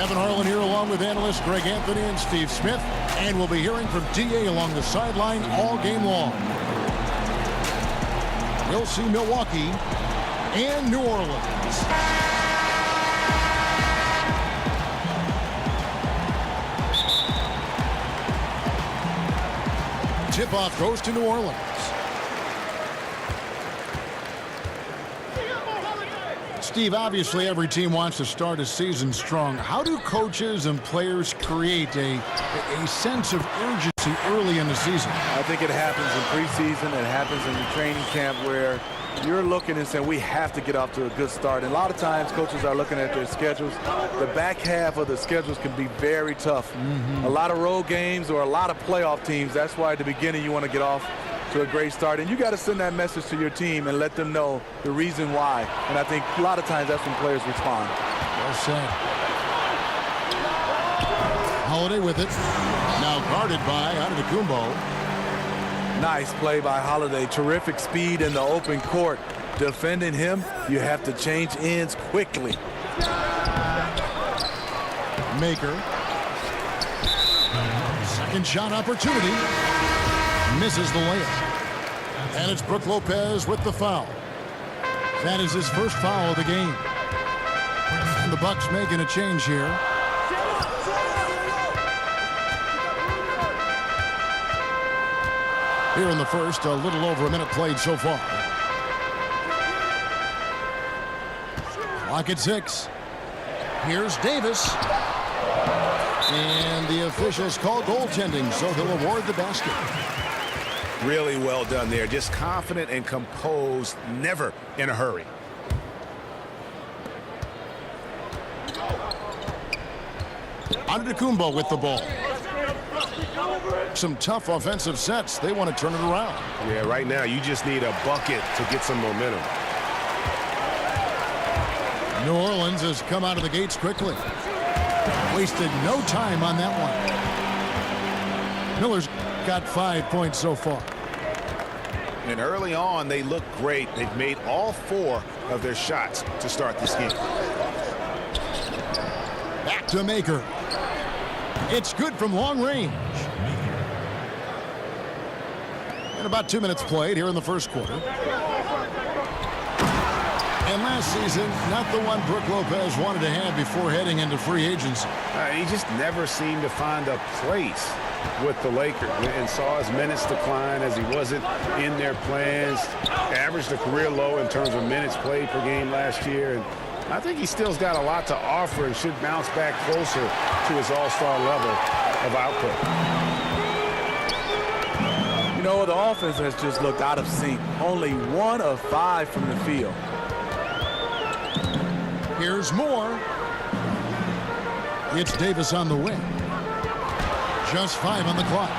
Kevin Harlan here along with analysts Greg Anthony and Steve Smith. And we'll be hearing from D.A. along the sideline all game long. We'll see Milwaukee and New Orleans. Tip-off goes to New Orleans. Steve, obviously every team wants to start a season strong. How do coaches and players create a sense of urgency early in the season? I think it happens in preseason. It happens in the training camp where you're looking and saying we have to get off to a good start. And a lot of times coaches are looking at their schedules. The back half of the schedules can be very tough. A lot of road games or a lot of playoff teams. That's why at the beginning you want to get off to a great start. And you got to send that message to your team and let them know the reason why. And I think a lot of times that's when players respond. Well said. Holiday with it. Now guarded by Antetokounmpo. Nice play by Holiday. Terrific speed in the open court. Defending him, you have to change ends quickly. Maker. Second shot opportunity. Misses the layup. And it's B.Lopez with the foul. That is his first foul of the game. And the Bucks making a change here. Here in the first, a little over a minute played so far. Clock at 6. Here's Davis. And the officials call goaltending, so he'll award the basket. Really well done there. Just confident and composed, never in a hurry. Antetokounmpo with the ball. Some tough offensive sets. They want to turn it around. Yeah, right now you just need a bucket to get some momentum. New Orleans has come out of the gates quickly. Wasted no time on that one. Miller's got 5 points so far. And early on, they look great. They've made all 4 of their shots to start this game. Back to Maker. It's good from long range. And about 2 minutes played here in the first quarter. And last season, not the one B.Lopez wanted to have before heading into free agency. He just never seemed to find a place with the Lakers and saw his minutes decline as he wasn't in their plans. Averaged a career low in terms of minutes played per game last year. And I think he still's got a lot to offer and should bounce back closer to his all-star level of output. You know, the offense has just looked out of sync. Only 1 of 5 from the field. Here's Moore. It's Davis on the wing. Just 5 on the clock.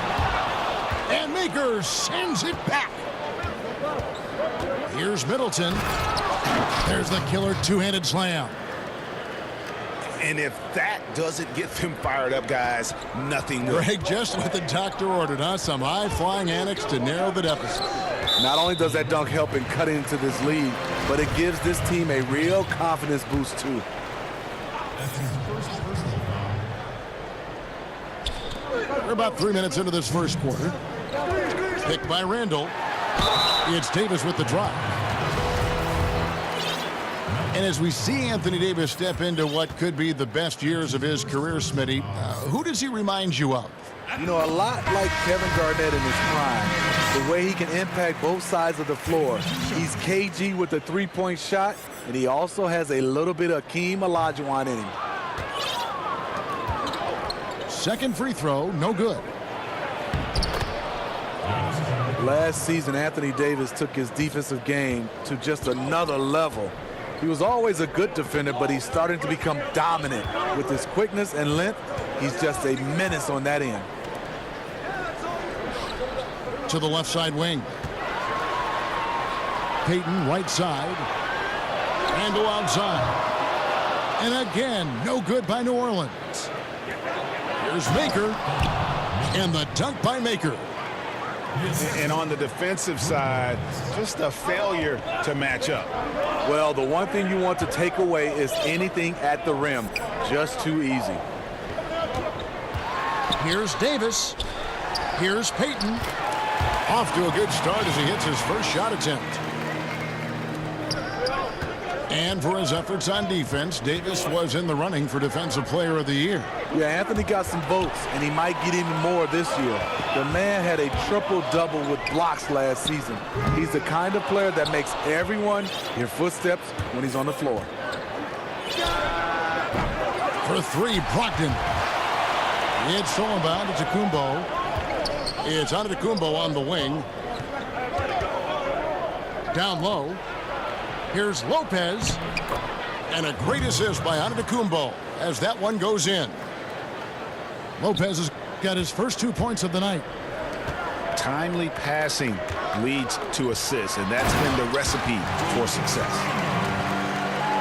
And Maker sends it back. Here's Middleton. There's the killer two-handed slam. And if that doesn't get them fired up, guys, nothing will. Greg, just what the doctor ordered, huh? Some high-flying annex to narrow the deficit. Not only does that dunk help in cutting into this lead, but it gives this team a real confidence boost, too. We're about 3 minutes into this first quarter. Picked by Randle. It's Davis with the drive. And as we see Anthony Davis step into what could be the best years of his career, Smitty, who does he remind you of? You know, a lot like Kevin Garnett in his prime. The way he can impact both sides of the floor. He's KG with the three-point shot, and he also has a little bit of Hakeem Olajuwon in him. Second free throw, no good. Last season, Anthony Davis took his defensive game to just another level. He was always a good defender, but he's starting to become dominant. With his quickness and length, he's just a menace on that end. To the left side wing. Payton, right side. Randle outside. And again, no good by New Orleans. Here's Maker. And the dunk by Maker. And on the defensive side, just a failure to match up. Well, the one thing you want to take away is anything at the rim. Just too easy. Here's Davis. Here's Payton. Off to a good start as he hits his first shot attempt. And for his efforts on defense, Davis was in the running for Defensive Player of the Year. Yeah, Anthony got some votes, and he might get even more this year. The man had a triple-double with blocks last season. He's the kind of player that makes everyone hear footsteps when he's on the floor. For three, Brogdon. It's stolen by Antetokounmpo. It's Antetokounmpo on the wing. Down low. Here's Lopez. And a great assist by Antetokounmpo as that one goes in. Lopez has got his first 2 points of the night. Timely passing leads to assists, and that's been the recipe for success.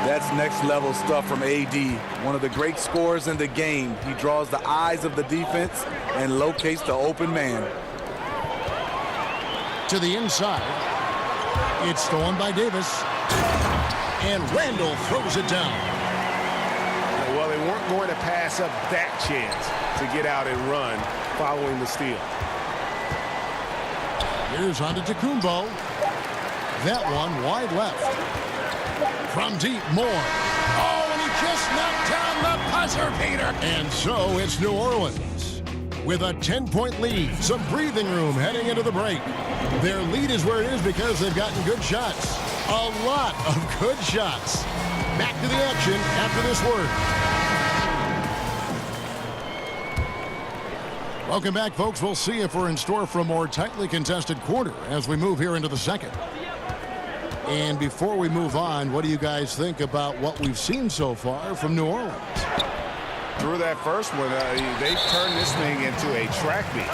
That's next-level stuff from A.D. One of the great scorers in the game. He draws the eyes of the defense and locates the open man. To the inside. It's stolen by Davis. And Randle throws it down. Well, they weren't going to pass up that chance to get out and run following the steal. Here's Antetokounmpo. That one wide left. From deep, Moore. Oh, and he just knocked down the buzzer beater. And so it's New Orleans with a 10-point lead. Some breathing room heading into the break. Their lead is where it is because they've gotten good shots. A lot of good shots. Back to the action after this word. Welcome back, folks. We'll see if we're in store for a more tightly contested quarter as we move here into the second. And before we move on, what do you guys think about what we've seen so far from New Orleans? Through that first one, they've turned this thing into a track meet.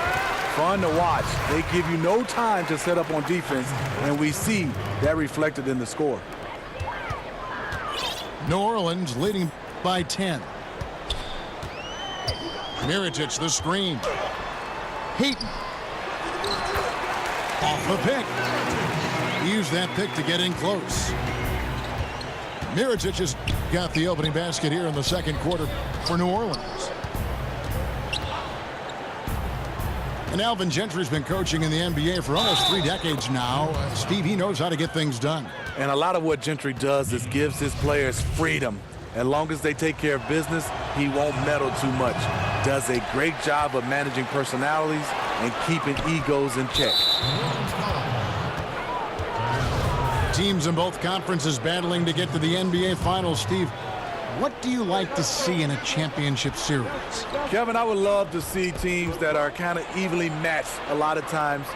Fun to watch. They give you no time to set up on defense, and we see that reflected in the score. New Orleans leading by 10. Mirotic, the screen. Payton. Off the pick. Use that pick to get in close. Mirotic has got the opening basket here in the second quarter for New Orleans. And Alvin Gentry's been coaching in the NBA for almost 3 decades now. Steve, he knows how to get things done. And a lot of what Gentry does is gives his players freedom. As long as they take care of business, he won't meddle too much. Does a great job of managing personalities and keeping egos in check. Teams in both conferences battling to get to the NBA Finals. Steve, what do you like to see in a championship series? Kevin, I would love to see teams that are kind of evenly matched a lot of times,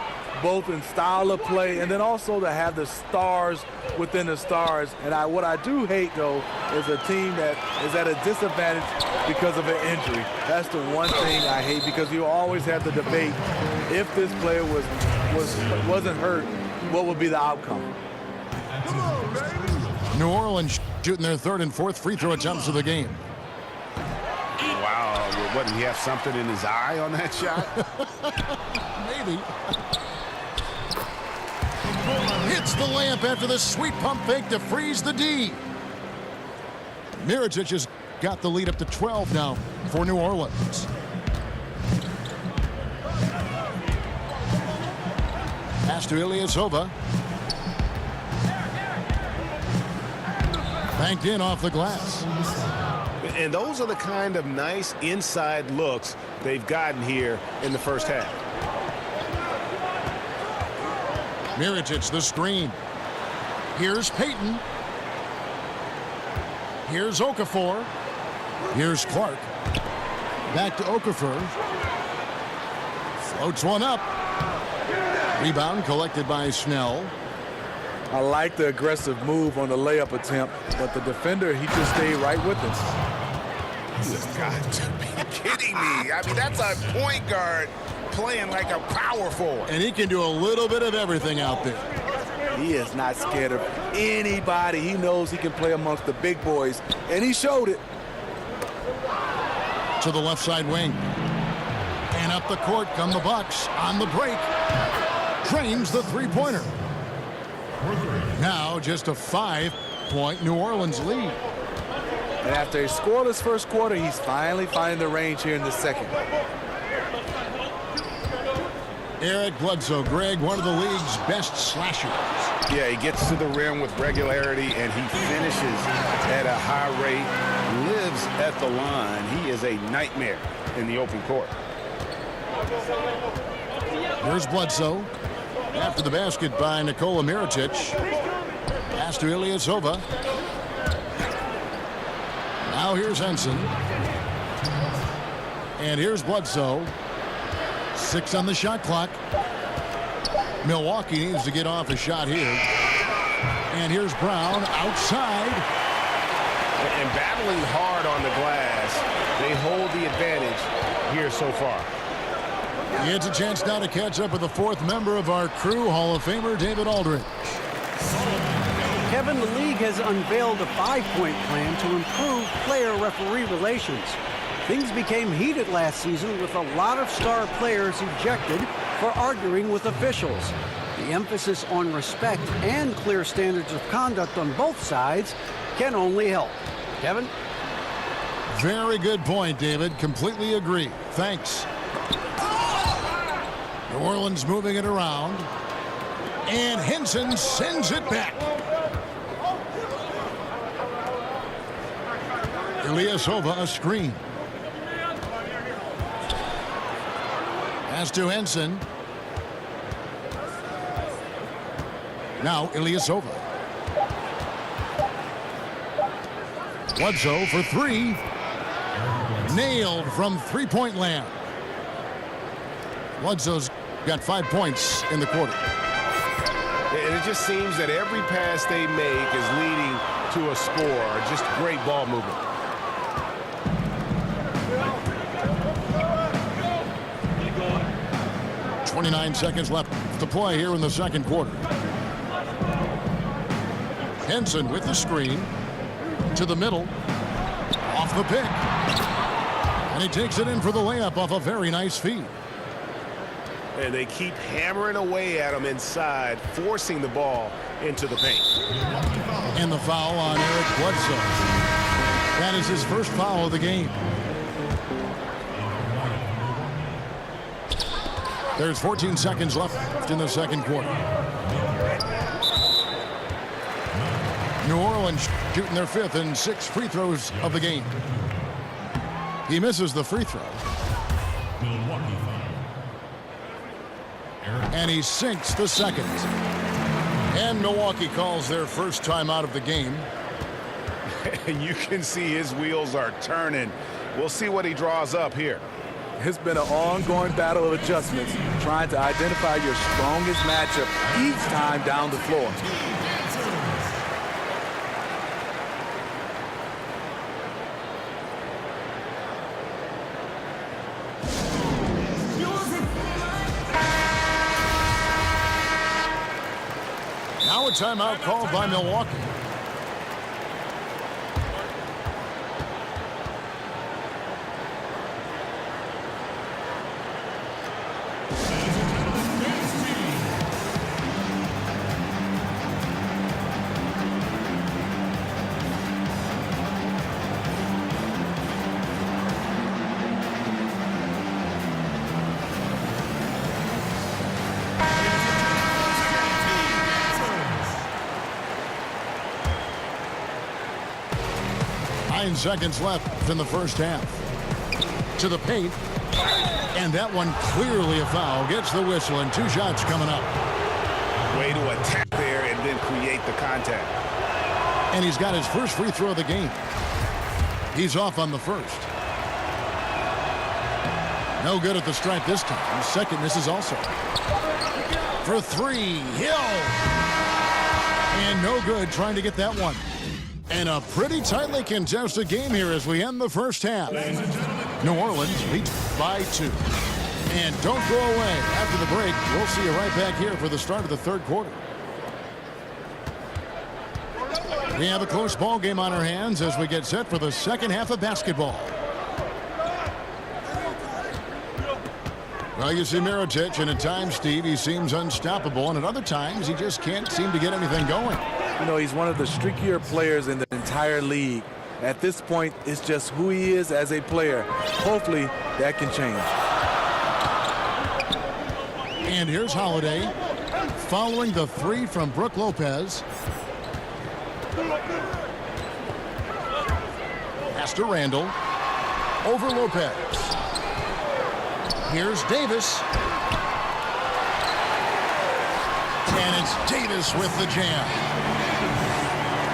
both in style of play and then also to have the stars within the stars. And what I do hate, though, is a team that is at a disadvantage because of an injury. That's the one thing I hate, because you always have the debate, if this player wasn't hurt, what would be the outcome? New Orleans shooting their third and fourth free throw attempts of the game. Wow, what, did he have something in his eye on that shot? Maybe. Hits the layup after the sweet pump fake to freeze the D. Mirotic has got the lead up to 12 now for New Orleans. Pass to Ilyasova. Banked in off the glass. And those are the kind of nice inside looks they've gotten here in the first half. Mirotic, the screen. Here's Payton. Here's Okafor. Here's Clark. Back to Okafor. Floats one up. Rebound collected by Snell. I like the aggressive move on the layup attempt, but the defender, he just stayed right with us. You've got to be kidding me. I mean, that's a point guard playing like a power forward. And he can do a little bit of everything out there. He is not scared of anybody. He knows he can play amongst the big boys, and he showed it. To the left side wing. And up the court come the Bucks on the break. drains the three-pointer. Now just a 5-point New Orleans lead. And after a scoreless first quarter, he's finally finding the range here in the second. E.Bledsoe, Greg, one of the league's best slashers. Yeah, he gets to the rim with regularity, and he finishes at a high rate, lives at the line. He is a nightmare in the open court. Here's Bledsoe. After the basket by Nikola Mirotic. Pass to Ilyasova. Now here's Henson. And here's Bledsoe. 6 on the shot clock. Milwaukee needs to get off a shot here. And here's Brown outside. And battling hard on the glass, they hold the advantage here so far. It's a chance now to catch up with the fourth member of our crew, Hall of Famer David Aldridge. Kevin, the league has unveiled a 5-point plan to improve player-referee relations. Things became heated last season with a lot of star players ejected for arguing with officials. The emphasis on respect and clear standards of conduct on both sides can only help. Kevin? Very good point, David. Completely agree. Thanks. New Orleans moving it around. And Henson sends it back. Ilyasova a screen. Pass to Henson. Now Ilyasova. Bledsoe for 3. Nailed from three-point land. Bledsoe's got 5 points in the quarter. And it just seems that every pass they make is leading to a score. Just great ball movement. .29 seconds left to play here in the second quarter. Henson with the screen to the middle. Off the pick. And he takes it in for the layup off a very nice feed. And they keep hammering away at him inside, forcing the ball into the paint. And the foul on E.Bledsoe. That is his first foul of the game. There's 14 seconds left in the second quarter. New Orleans shooting their 5th and 6th free throws of the game. He misses the free throw. And he sinks the second. And Milwaukee calls their first time out of the game. You can see his wheels are turning. We'll see what he draws up here. It's been an ongoing battle of adjustments, trying to identify your strongest matchup each time down the floor. Now a timeout called by Milwaukee. Seconds left in the first half. To the paint. And that one clearly a foul. Gets the whistle and 2 shots coming up. Way to attack there and then create the contact. And he's got his first free throw of the game. He's off on the first. No good at the stripe this time. His second misses also. For 3, Hill. And no good trying to get that one. And a pretty tightly contested game here as we end the first half. New Orleans leads by 2. And don't go away. After the break, we'll see you right back here for the start of the third quarter. We have a close ball game on our hands as we get set for the second half of basketball. Well, you see Mirotic, and at times, Steve, he seems unstoppable, and at other times, he just can't seem to get anything going. You know, he's one of the streakier players in the entire league. At this point, it's just who he is as a player. Hopefully, that can change. And here's Holiday, following the three from B.Lopez. Pass to Randle. Over Lopez. Here's Davis. And it's Davis with the jam.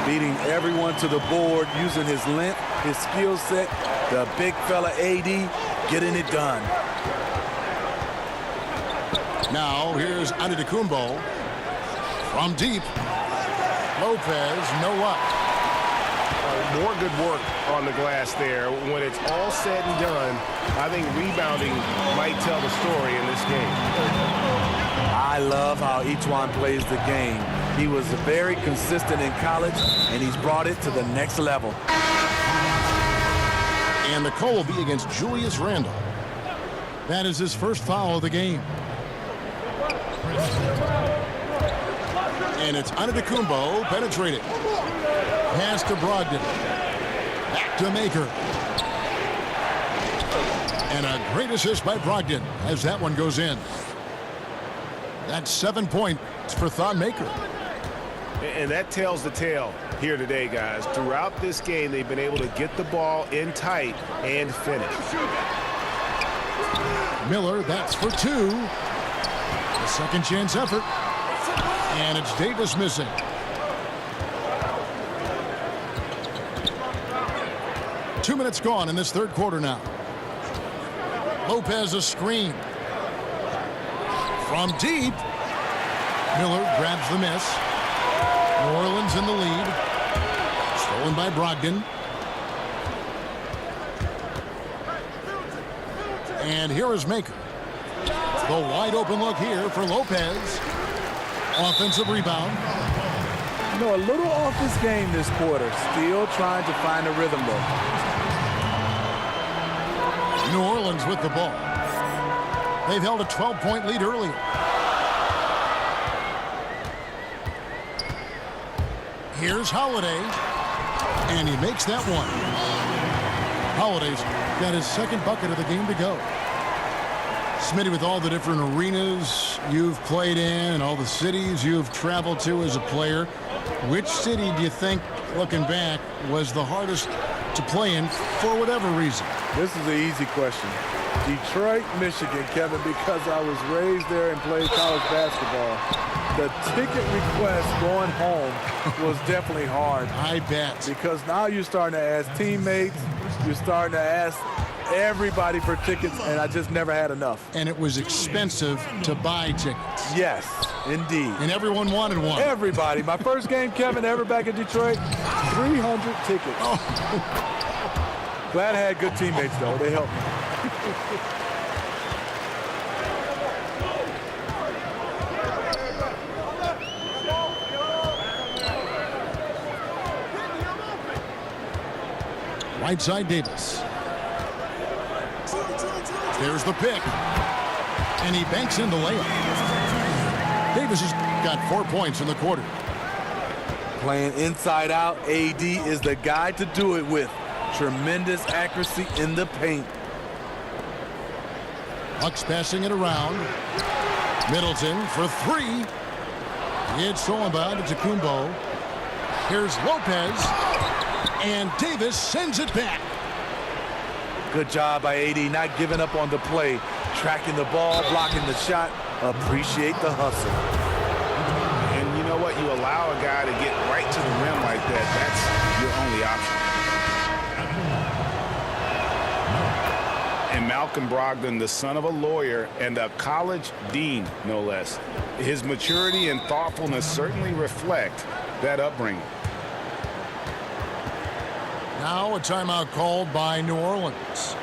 Beating everyone to the board, using his length, his skill set. The big fella A.D. getting it done. Now here's Antetokounmpo from deep. Lopez, no luck. More good work on the glass there. When it's all said and done, I think rebounding might tell the story in this game. I love how each one plays the game. He was very consistent in college, and he's brought it to the next level. And the call will be against J.Randle. That is his first foul of the game. And it's Antetokounmpo penetrating. Pass to Brogdon. Back to Maker. And a great assist by Brogdon as that one goes in. That's 7 points for T.Maker. And that tells the tale here today, guys. Throughout this game, they've been able to get the ball in tight and finish. Miller, that's for two. A second chance effort. And it's Davis missing. Two minutes gone in this third quarter now. Lopez a screen. From deep. Miller grabs the miss. New Orleans in the lead. Stolen by Brogdon. And here is Maker. The wide open look here for Lopez. Offensive rebound. You know, a little off his game this quarter. Still trying to find a rhythm though. New Orleans with the ball. They've held a 12-point lead earlier. Here's Holiday. And he makes that one. Holiday's got his second bucket of the game to go. Smitty, with all the different arenas you've played in and all the cities you've traveled to as a player, which city do you think, looking back, was the hardest to play in for whatever reason? This is an easy question. Detroit, Michigan, Kevin, because I was raised there and played college basketball. The ticket request going home was definitely hard. I bet. Because now you're starting to ask teammates, you're starting to ask everybody for tickets, and I just never had enough. And it was expensive to buy tickets. Yes, indeed. And everyone wanted one. Everybody. My first game, Kevin, ever back in Detroit, 300 tickets. Oh. Glad I had good teammates, though. They helped me. Right side, Davis. There's the pick. And he banks in the layup. Davis has got 4 points in the quarter. Playing inside out, A.D. is the guy to do it with. Tremendous accuracy in the paint. Bucks passing it around. Middleton for three. It's stolen by Antetokounmpo. Here's Lopez. And Davis sends it back. Good job by A.D. not giving up on the play. Tracking the ball, blocking the shot. Appreciate the hustle. And you know what? You allow a guy to get right to the rim like that. That's your only option. And M.Brogdon, the son of a lawyer and a college dean, no less. His maturity and thoughtfulness certainly reflect that upbringing. Now a timeout called by New Orleans.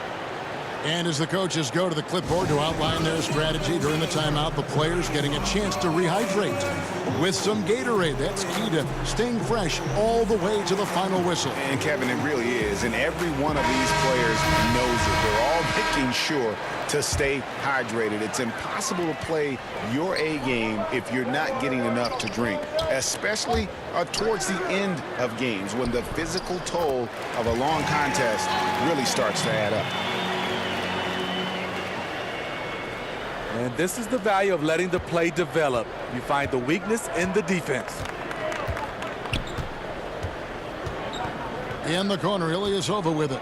And as the coaches go to the clipboard to outline their strategy during the timeout, the players getting a chance to rehydrate with some Gatorade. That's key to staying fresh all the way to the final whistle. And Kevin, it really is. And every one of these players knows it. They're all making sure to stay hydrated. It's impossible to play your A game if you're not getting enough to drink, especially towards the end of games when the physical toll of a long contest really starts to add up. And this is the value of letting the play develop. You find the weakness in the defense. In the corner, Ilyasova with it.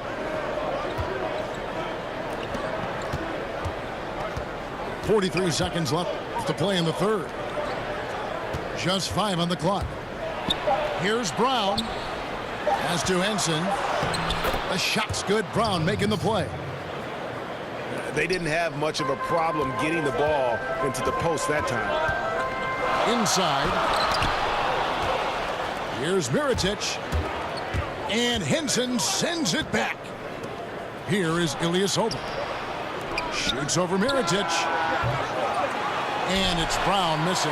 .43 seconds left to play in the third. Just 5 on the clock. Here's Brown. Pass to Henson. The shot's good. Brown making the play. They didn't have much of a problem getting the ball into the post that time. Inside. Here's Mirotic. And Henson sends it back. Here is Ilyasova. Shoots over Mirotic. And it's Brown missing.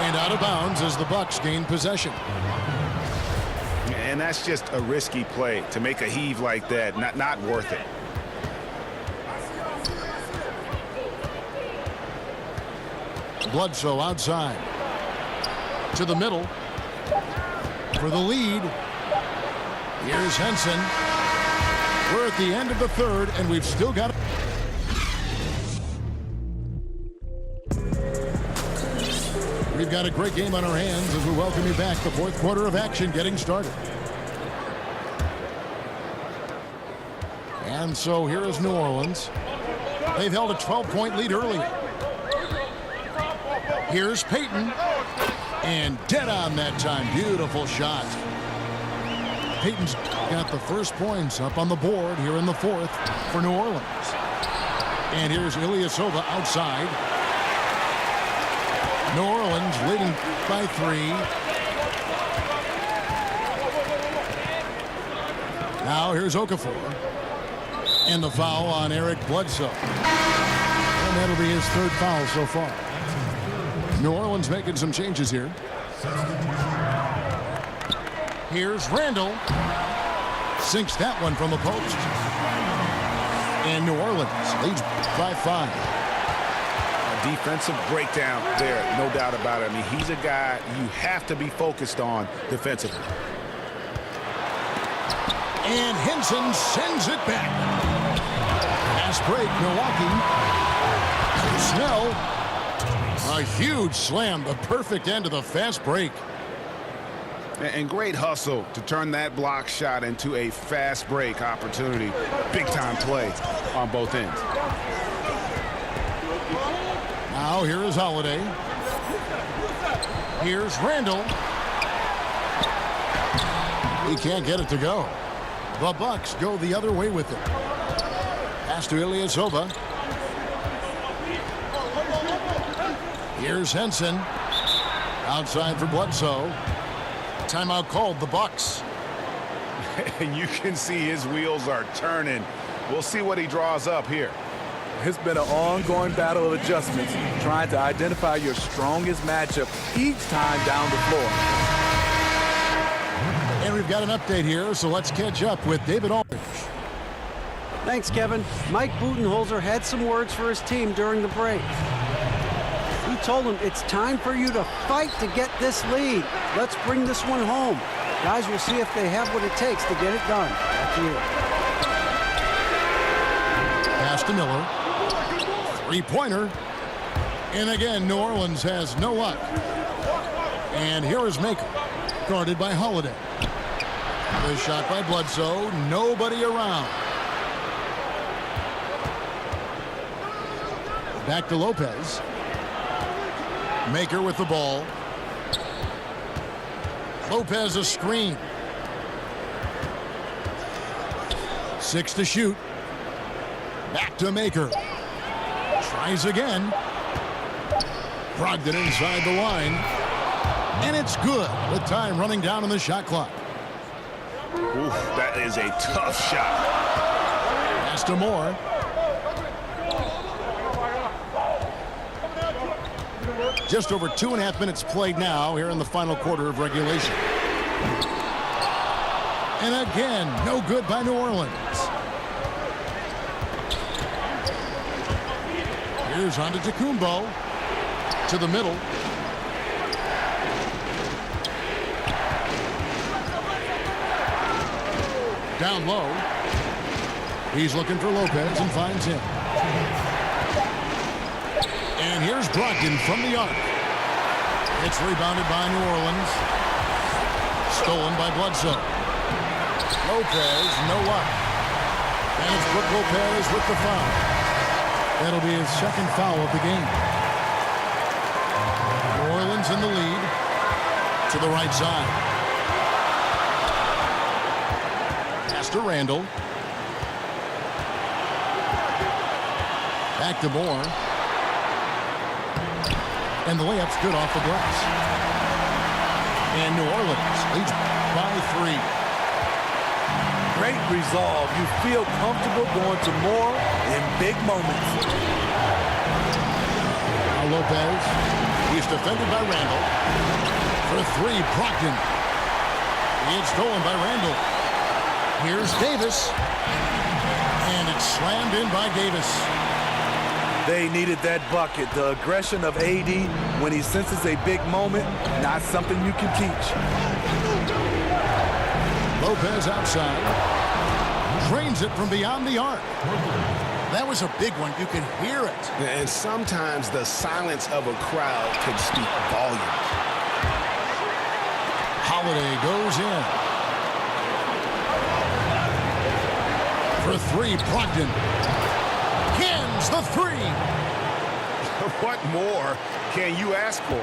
And out of bounds as the Bucks gain possession. And that's just a risky play. To make a heave like that, not worth it. Bledsoe outside. To the middle. For the lead. Here's Henson. We're at the end of the third, and we've still got... We've got a great game on our hands as we welcome you back. The fourth quarter of action getting started. And so here is New Orleans. They've held a 12-point lead earlier. Here's Payton. And dead on that time. Beautiful shot. Payton's got the first points up on the board here in the fourth for New Orleans. And here's Ilyasova outside. New Orleans leading by 3. Now here's Okafor. And the foul on Eric Bledsoe. And that'll be his third foul so far. New Orleans making some changes here. Here's Randle. Sinks that one from the post. And New Orleans leads by 5. A defensive breakdown there, no doubt about it. I mean, he's a guy you have to be focused on defensively. And Henson sends it back. Fast break, Milwaukee. Snell. A huge slam, the perfect end of the fast break. And great hustle to turn that block shot into a fast break opportunity. Big time play on both ends. Now here is Holiday. Here's Randle. He can't get it to go. The Bucks go the other way with it. Pass to Ilyasova. Here's Henson. Outside for Bledsoe. Timeout called, the Bucks. And you can see his wheels are turning. We'll see what he draws up here. It's been an ongoing battle of adjustments, trying to identify your strongest matchup each time down the floor. And we've got an update here, so let's catch up with David Aldridge. Thanks, Kevin. Mike Budenholzer had some words for his team during the break. He told them it's time for you to fight to get this lead. Let's bring this one home. Guys, we'll see if they have what it takes to get it done. Back to you. Pass to Miller. Three-pointer. And again, New Orleans has no luck. And here is Maker, guarded by Holiday. The shot by Bledsoe. Nobody around. Back to Lopez. Maker with the ball. Lopez a screen. 6 to shoot. Back to Maker. Tries again. Brogdon inside the line. And it's good with time running down on the shot clock. Oof, that is a tough shot. Pass to Moore. Just over 2.5 minutes played now here in the final quarter of regulation. And again, no good by New Orleans. Here's J.Antetokounmpo to the middle. Down low. He's looking for Lopez and finds him. And here's Brogdon from the arc. It's rebounded by New Orleans. Stolen by Bledsoe. Lopez, no luck. And it's Lopez with the foul. That'll be his second foul of the game. New Orleans in the lead. To the right side. Pass to Randle. Back to Moore. And the layup's good off the glass. And New Orleans leads by 3. Great resolve. You feel comfortable going to Moore in big moments. Now Lopez. He's defended by Randle. For 3, Brogdon. It's stolen by Randle. Here's Davis. And it's slammed in by Davis. They needed that bucket. The aggression of A.D. when he senses a big moment, not something you can teach. Lopez outside. Drains it from beyond the arc. That was a big one. You can hear it. And sometimes the silence of a crowd can speak volumes. Holiday goes in. For 3, Brogdon. Cans the 3. What more can you ask for?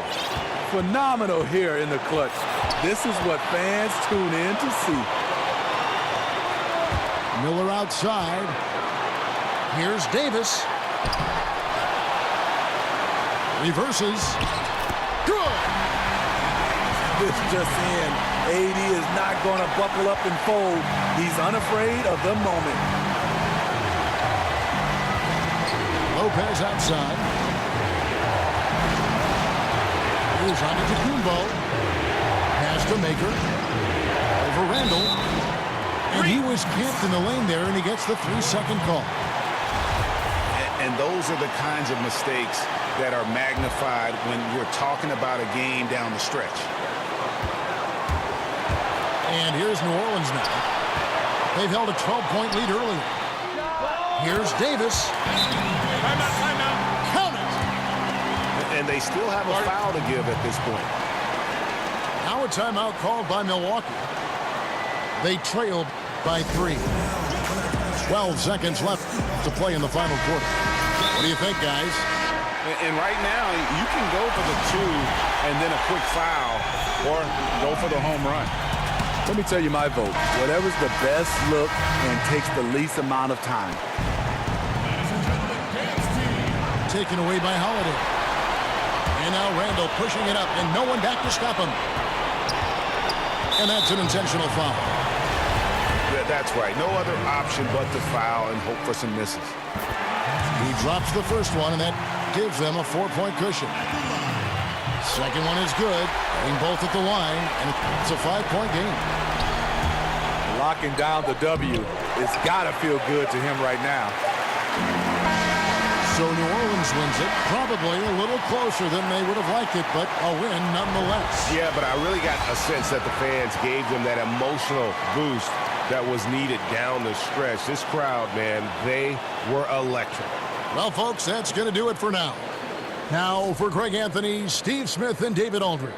Phenomenal here in the clutch. This is what fans tune in to see. Miller outside. Here's Davis. Reverses. Good. This just in. A.D. is not going to buckle up and fold. He's unafraid of the moment. Lopez outside. Here's J.Antetokounmpo. Pass to Maker. Over Randle. And he was camped in the lane there, and he gets the 3-second call. And those are the kinds of mistakes that are magnified when you're talking about a game down the stretch. And here's New Orleans now. They've held a 12-point lead early. Here's Davis. Timeout. Count it. And they still have a foul to give at this point. Now a timeout called by Milwaukee. They trailed by 3. 12 seconds left to play in the final quarter. What do you think, guys? And right now, you can go for the 2 and then a quick foul, or go for the home run. Let me tell you my vote. Whatever's the best look and takes the least amount of time. Taken away by Holiday. And now Randle pushing it up, and no one back to stop him. And that's an intentional foul. That's right. No other option but to foul and hope for some misses. He drops the first one, and that gives them a 4-point cushion. Second one is good. Getting both at the line, and it's a 5-point game. Locking down the W. It's got to feel good to him right now. So New Orleans wins it, probably a little closer than they would have liked it, but a win nonetheless. Yeah, but I really got a sense that the fans gave them that emotional boost that was needed down the stretch. This crowd, man, they were electric. Well, folks, that's going to do it for now. Now for Greg Anthony, Steve Smith, and David Aldridge.